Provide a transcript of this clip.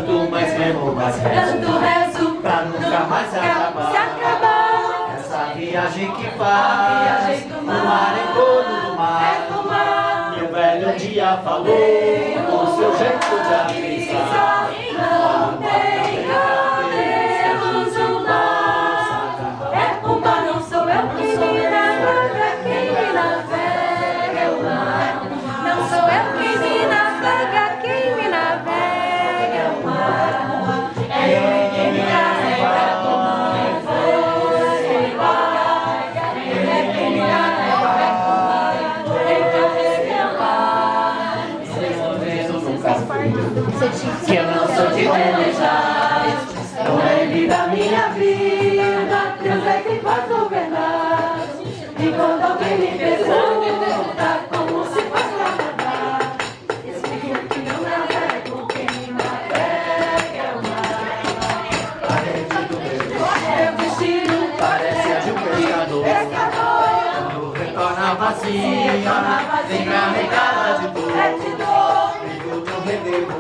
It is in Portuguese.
canto, mas remo, mas rezo pra nunca mais se acabar. Essa viagem que faz o mar em torno do mar. Meu velho um dia falou com seu jeito de avisar. Não tem cabelos no mar. É o mar, não sou eu que me navega, quem me navega é o mar. Não sou eu que me navega, quem me navega é o mar. É ele quem me carrega como força e vai. Ele é quem me carrega como ele carrega o mar. Que eu não sou de pelejar, não é ele da minha vida. Deus é quem faz governar. E quando alguém me pergunta como se faz pra cantar, explico que não navego, quem me navega é o mar. A rede do meu vestido parece a de um pescador. Quando retorna vazia, vem carregada de dor. Vivo do redevo